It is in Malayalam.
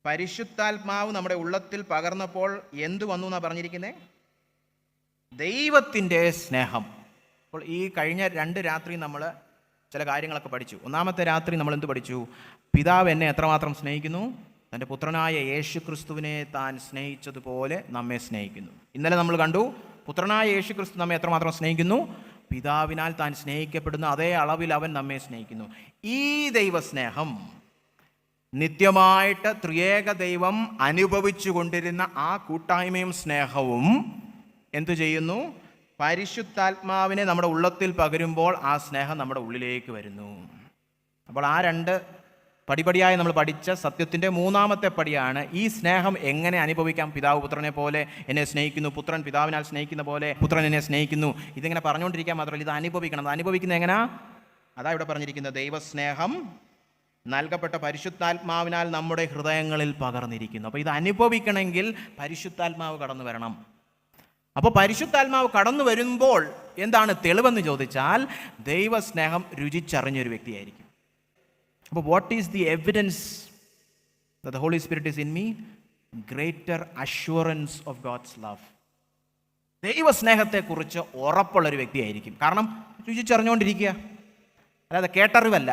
പരിശുദ്ധാത്മാവ് നമ്മുടെ ഉള്ളത്തിൽ പകർന്നപ്പോൾ എന്തു വന്നു എന്നാണ് പറഞ്ഞിരിക്കുന്നത്? ദൈവത്തിൻ്റെ സ്നേഹം. അപ്പോൾ ഈ കഴിഞ്ഞ 2 രാത്രി നമ്മൾ ചില കാര്യങ്ങളൊക്കെ പഠിച്ചു. ഒന്നാമത്തെ രാത്രി നമ്മൾ എന്ത് പഠിച്ചു? പിതാവ് എന്നെ എത്രമാത്രം സ്നേഹിക്കുന്നു, തൻ്റെ പുത്രനായ യേശു ക്രിസ്തുവിനെ താൻ സ്നേഹിച്ചതുപോലെ നമ്മെ സ്നേഹിക്കുന്നു. ഇന്നലെ നമ്മൾ കണ്ടു, പുത്രനായ യേശു ക്രിസ്തു നമ്മെ എത്രമാത്രം സ്നേഹിക്കുന്നു, പിതാവിനാൽ താൻ സ്നേഹിക്കപ്പെടുന്ന അതേ അളവിൽ അവൻ നമ്മെ സ്നേഹിക്കുന്നു. ഈ ദൈവസ്നേഹം നിത്യമായിട്ട് ത്രിയേക ദൈവം അനുഭവിച്ചു കൊണ്ടിരുന്ന ആ കൂട്ടായ്മയും സ്നേഹവും എന്തു ചെയ്യുന്നു? പരിശുദ്ധാത്മാവിനെ നമ്മുടെ ഉള്ളത്തിൽ പകരുമ്പോൾ ആ സ്നേഹം നമ്മുടെ ഉള്ളിലേക്ക് വരുന്നു. അപ്പോൾ ആ 2 പടിപടിയായി നമ്മൾ പഠിച്ച സത്യത്തിൻ്റെ 3ാമത്തെ പടിയാണ് ഈ സ്നേഹം എങ്ങനെ അനുഭവിക്കാം. പിതാവ് പുത്രനെ പോലെ എന്നെ സ്നേഹിക്കുന്നു, പുത്രൻ പിതാവിനാൽ സ്നേഹിക്കുന്ന പോലെ പുത്രൻ എന്നെ സ്നേഹിക്കുന്നു. ഇതിങ്ങനെ പറഞ്ഞുകൊണ്ടിരിക്കാൻ മാത്രമല്ല, ഇത് അനുഭവിക്കണം. അത് അനുഭവിക്കുന്നത് എങ്ങനെയാ? അതാ ഇവിടെ പറഞ്ഞിരിക്കുന്നത്. ദൈവസ്നേഹം നൽകപ്പെട്ട പരിശുദ്ധാത്മാവിനാൽ നമ്മുടെ ഹൃദയങ്ങളിൽ പകർന്നിരിക്കുന്നു. അപ്പോൾ ഇത് അനുഭവിക്കണമെങ്കിൽ പരിശുദ്ധാത്മാവ് കടന്നു വരണം. അപ്പോൾ പരിശുദ്ധാത്മാവ് കടന്നു വരുമ്പോൾ എന്താണ് തെളിവെന്ന് ചോദിച്ചാൽ, ദൈവസ്നേഹം രുചിച്ചറിഞ്ഞൊരു വ്യക്തിയായിരിക്കും. അപ്പോൾ what is the evidence that the holy spirit is in me? Greater assurance of God's love. ദൈവസ്നേഹത്തെക്കുറിച്ച് ഉറപ്പുള്ളൊരു വ്യക്തിയായിരിക്കും. കാരണം രുചിച്ചറിഞ്ഞുകൊണ്ടിരിക്കുക, അല്ലാതെ കേട്ടറിവല്ല.